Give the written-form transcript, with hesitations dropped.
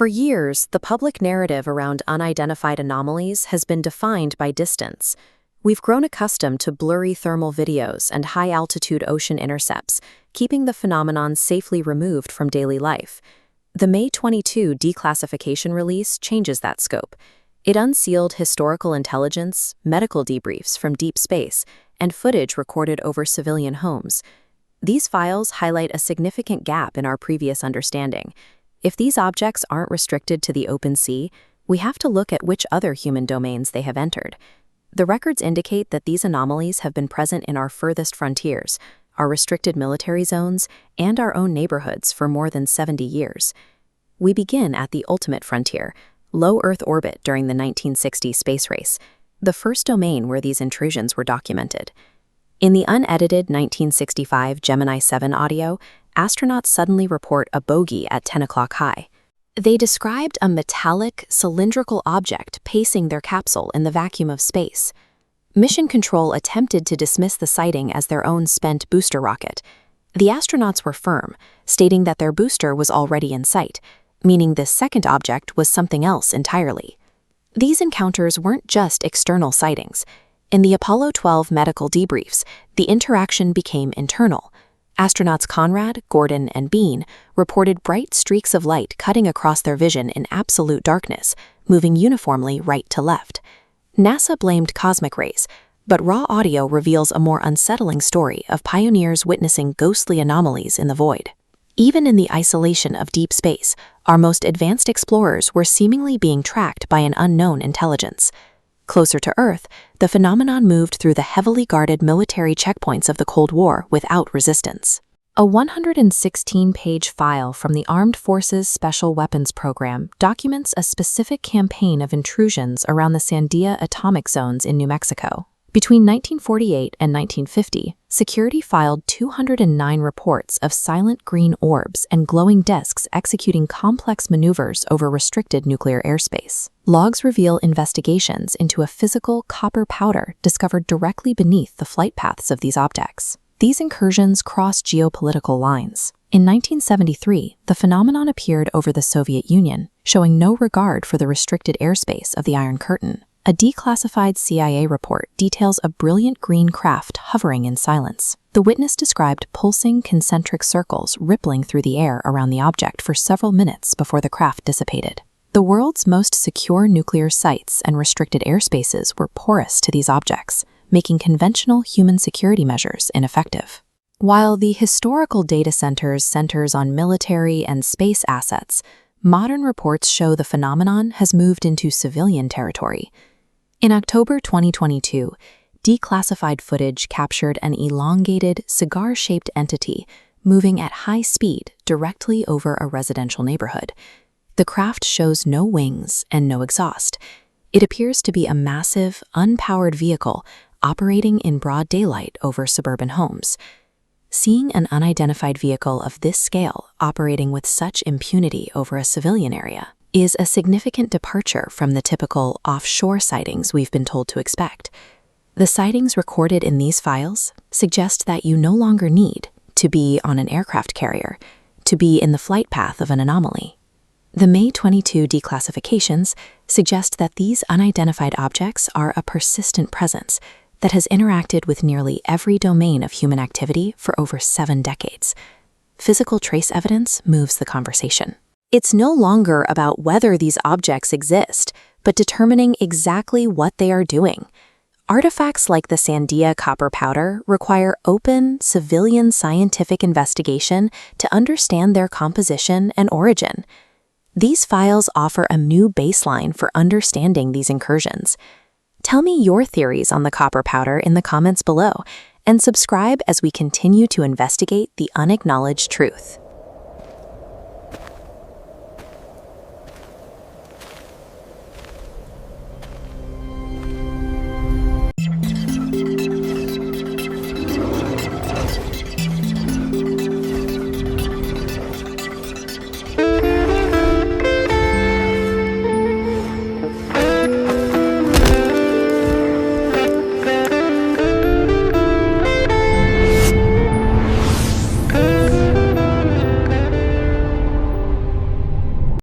For years, the public narrative around unidentified anomalies has been defined by distance. We've grown accustomed to blurry thermal videos and high-altitude ocean intercepts, keeping the phenomenon safely removed from daily life. The May 22 declassification release changes that scope. It unsealed historical intelligence, medical debriefs from deep space, and footage recorded over civilian homes. These files highlight a significant gap in our previous understanding. If these objects aren't restricted to the open sea, we have to look at which other human domains they have entered. The records indicate that these anomalies have been present in our furthest frontiers, our restricted military zones, and our own neighborhoods for more than 70 years. We begin at the ultimate frontier, low Earth orbit during the 1960 space race, the first domain where these intrusions were documented. In the unedited 1965 Gemini 7 audio, astronauts suddenly report a bogey at 10 o'clock high. They described a metallic, cylindrical object pacing their capsule in the vacuum of space. Mission Control attempted to dismiss the sighting as their own spent booster rocket. The astronauts were firm, stating that their booster was already in sight, meaning this second object was something else entirely. These encounters weren't just external sightings. In the Apollo 12 medical debriefs, the interaction became internal. Astronauts Conrad, Gordon, and Bean reported bright streaks of light cutting across their vision in absolute darkness, moving uniformly right to left. NASA blamed cosmic rays, but raw audio reveals a more unsettling story of pioneers witnessing ghostly anomalies in the void. Even in the isolation of deep space, our most advanced explorers were seemingly being tracked by an unknown intelligence. Closer to Earth, the phenomenon moved through the heavily guarded military checkpoints of the Cold War without resistance. A 116-page file from the Armed Forces Special Weapons Program documents a specific campaign of intrusions around the Sandia atomic zones in New Mexico. Between 1948 and 1950, security filed 209 reports of silent green orbs and glowing disks executing complex maneuvers over restricted nuclear airspace. Logs reveal investigations into a physical copper powder discovered directly beneath the flight paths of these objects. These incursions cross geopolitical lines. In 1973, the phenomenon appeared over the Soviet Union, showing no regard for the restricted airspace of the Iron Curtain. A declassified CIA report details a brilliant green craft hovering in silence. The witness described pulsing concentric circles rippling through the air around the object for several minutes before the craft dissipated. The world's most secure nuclear sites and restricted airspaces were porous to these objects, making conventional human security measures ineffective. While the historical data centers on military and space assets, modern reports show the phenomenon has moved into civilian territory. In October 2022, declassified footage captured an elongated, cigar-shaped entity moving at high speed directly over a residential neighborhood. The craft shows no wings and no exhaust. It appears to be a massive, unpowered vehicle operating in broad daylight over suburban homes. Seeing an unidentified vehicle of this scale operating with such impunity over a civilian area is a significant departure from the typical offshore sightings we've been told to expect. The sightings recorded in these files suggest that you no longer need to be on an aircraft carrier to be in the flight path of an anomaly. The May 22 declassifications suggest that these unidentified objects are a persistent presence that has interacted with nearly every domain of human activity for over 7 decades. Physical trace evidence moves the conversation. It's no longer about whether these objects exist, but determining exactly what they are doing. Artifacts like the Sandia copper powder require open, civilian scientific investigation to understand their composition and origin. These files offer a new baseline for understanding these incursions. Tell me your theories on the copper powder in the comments below, and subscribe as we continue to investigate the unacknowledged truth.